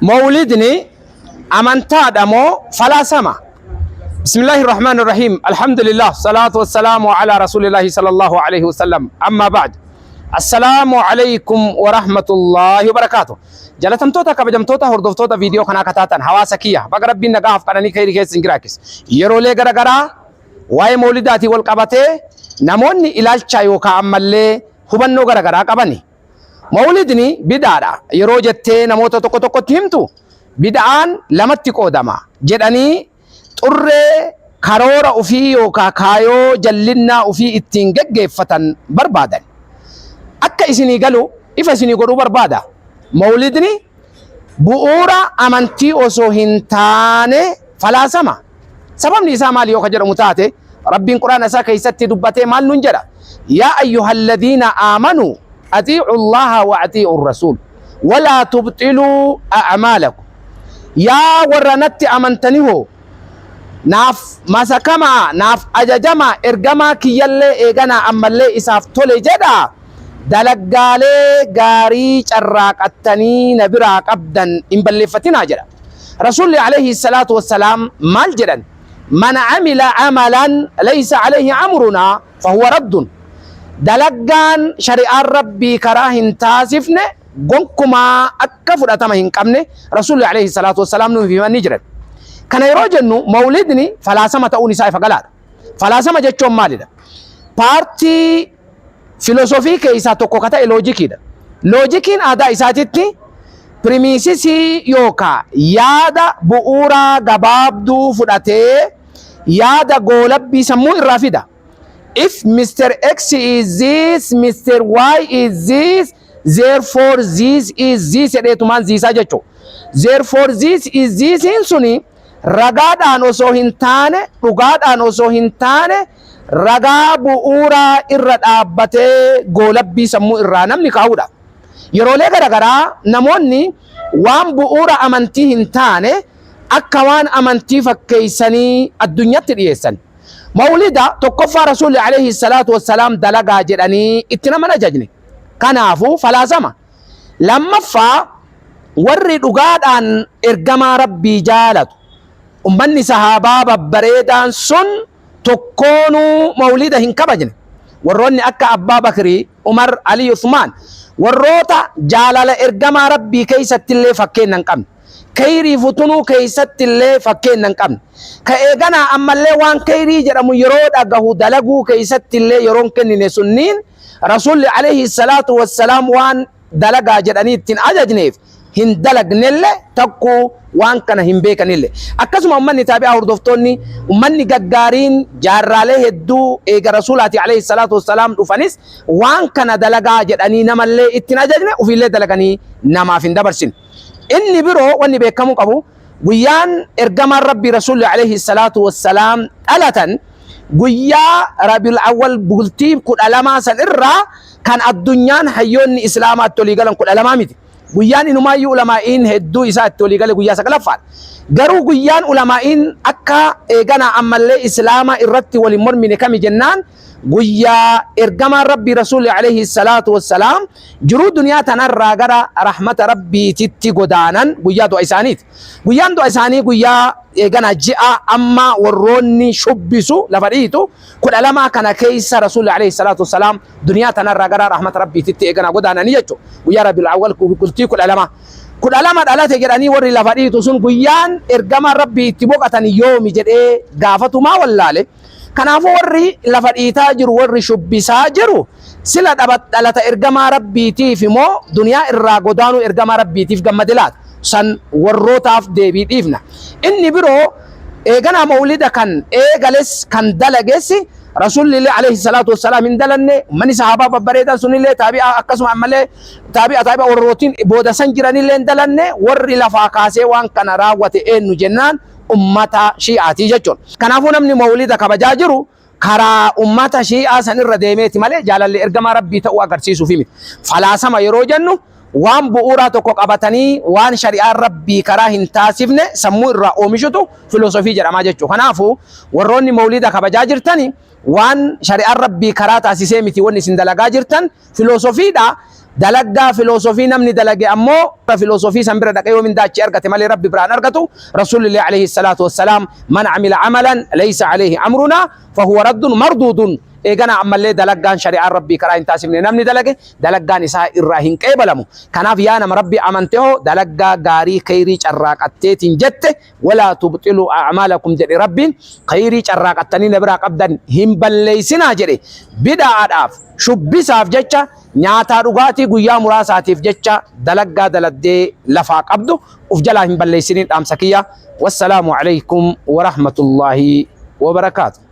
مولدني أمنتا دمو فلا سما. بسم الله الرحمن الرحيم. الحمد لله صلاة والسلام على رسول الله صلى الله عليه وسلم. أما بعد السلام عليكم ورحمة الله وبركاته. جلتمتوتا كبجمتوتا هردفتوتا فيديو خنا كتاتن حواسكية بقرب بين نقاف قرني خير كيس إنجراكس يرولي غرغرا واي مولداتي والقبته نموني إلالشا يوكا أمالي هبنو غرغرا قبني مولدني بدارا يروجتي نموتا توكو توكو تهمتو بدعان لمتي قودما جداني طرّي كارورا وفي يوكا كايو جلنا وفي اتنجج فتن بربادا أكا إسني قالوا إفا إسني قولوا بربادا مولدني بؤورا أمانتي أسو هنتاني فلا سما سبب نساء مالي يوكا متاتي ربي القرآن أساكا يستي دبتي مال ننجرا يا أيها الذين آمنوا أطيعوا الله وأطيعوا الرسول ولا تبطلوا أعمالكم يا ورنتي أمنتنيه ناف مسكما ناف أججما إرجما كيالي إيجانا أمالي إساف تولي جدا دلقالي غاري چراق التني نبراق أبدا إنبالفتنا جدا رسول عليه الصلاة والسلام مال جدا من عمل عملا ليس عليه أمرنا فهو رد دلقان شريعة ربي كراهن تاسفن قنكما أكفر أتمهن قمن رسول عليه الصلاة والسلام في من نجرد كان يروجنو مولدني فلاسمة تأوني سايفة قلال فلاسمة جتشون مالدا بارتي فيلوسوفي كيسا توكو كتا لوجيكي دا لوجيكين آدا إساتيتني بريميسيسي يوكا يادا بؤورا غبابدو فداتي يادا غولبي سمو الرافدة if Mr. X is this Mr. Y is this therefore this is this edetu man this ajecho therefore this is this insuni ragaadhaan osoo hin taane dhugaadhaan osoo hin taane ragaa bu'uuraa irra dhaabbatee goolabbii sammuu irraa namni kaa'uudha. Yeroolee garagaraa namoonni waan bu'uura amantii hin taane akka waan amantii fakkeessanii addunyaatti dhiyeessan. Mawlida tokkoffaa Rasuulli alayhi salaatu wassalaam dalagaa jedhanii itti nama ajajne. Kanaafuu falaasama. Lammaffaa warri dhugaadhaan ergamaa Rabbii jaalatu ummanni sahaabaa babbareedaan sun tokkoonuu mawlida hin kabajne. Warroonni akka Abbaa Bakrii, Umar, Ali, Uthman warroota jaalala ergamaa Rabbii keessatti illee fakkeenya hin qabne. Kayrii futunuu keessatti illee fakkeenya hin qabne. Ka eeganaa ammallee waan kayrii jedhamu yeroo dhagahu dalaguu keessatti illee yeroon kennine sunniin Rasuulli alayhi salaatu wassalaam waan dalagaa jedhanii ittiin ajajneef hin dalagnelle takku waan kana hin beekanille. Akkasuma ummanni taabi'aa hordoftoonni ummanni gaggaariin jaarraalee hedduu eega Rasuulaati alayhi salaatu wassalaam dhufanis waan kana dalagaa jedhanii namallee ittiin ajajne ufillee dalaganii namaaf hin dabarsin. Inni biroo wanni beekamuu qabu guyyaan ergamaan Rabbii Rasuulli alayhi salaatu wassalaam dhalatan guyyaa Rabiul Awwal bultii 12 san irraa kan addunyaan hayyoonni islaamaatti olii galan 12 miti. Guyyaan inumaayyuu ulamaa'iin hedduu isaa itti olii gale guyyaa 9ffaadha. Garuu guyyaan ulamaa'iin akka eeganaa ammallee islaamaa irratti waliin mormine kami jennaan guyyaa ergamaan Rabbii Rasuulli alayhi salaatu wassalaam jiruu duniyaa tanarraa gara rahmata Rabbiititti godaanan guyyaa du'a isaaniiti. Guyyaan du'a isaanii guyyaa eeganaa ji'a amma warroonni shubbisu lafa dhiitu 12 kana keessa Rasuulli alayhi salaatu wassalaam duniyaa tanarraa gara rahmata Rabbiititti eeganaa godaananii jechuudha. Guyyaa Rabiul Awwal bultii 12 dhalate jedhanii warri lafa dhiitu sun guyyaan ergamaan Rabbii itti boqatan yoomi jedhee gaafatumaa wallaale. Kanaafuu warri lafa dhiitaa jiru warri shubbisaa jiru sila dhalata ergamaa Rabbiitiif immoo duniyaa irraa godaanuu ergamaa Rabbiitiif gammade laata. San warrootaaf deebii dhiifna. Inni biroo eeganaa mawlida kan eegales kan dalageessi Rasuulli alayhi salaatu wassalaam hin dalanne manni sahaabaa babbareedan sunillee taabi'aa akkasuma ammallee taabi'a warrootiin booda san jiranillee hin dalanne warri lafaa kaasee waan kana raawwate eenyu jennaan ummata shi'aatii jechuun. Kanaafuu namni mawlida kabajaa jiru karaa ummata shi'aa sanirra deemeeti malee jaalalli ergamaa Rabbii ta'uu agarsiisuuf miti. Falaasama yeroo jennu waan bu'uuraa tokko qabatanii waan shari'aan Rabbii karaa hin taasifne sammuu irraa oomishutu filoosofii jedhamaa jechuudha. Kanaafuu warroonni mawlida kabajaa jirtani waan shari'aan Rabbii karaa taasisee miti wanni isin dalagaa jirtan filoosofiidha. دلقا فلسفي نمني دلقي أمو فلسفي سنبرا دقيو من داتش أرقة مالي ربي بران أرقته رسول الله عليه الصلاة والسلام من عمل عملا ليس عليه أمرنا فهو رد مردود إيجانا عمل دلقان شريعة ربي كراين تاسمني نمني دلقي دلقان إساء إراهين كيبلمو كناف يانا ربي أمنته دلقا غاري خيري شراك التيتين جت ولا تبطلوا أعمالكم جري ربي خيري شراك التنين برا قبدا هم بليسنا جري بدا عداف شبساف جتشا نياتا رغاتي قويا مراساتيف جتشا دلقا دلدي لفاق عبدو افجلا هم بليسنين أمسكية والسلام عليكم ورحمة الله وبركاته.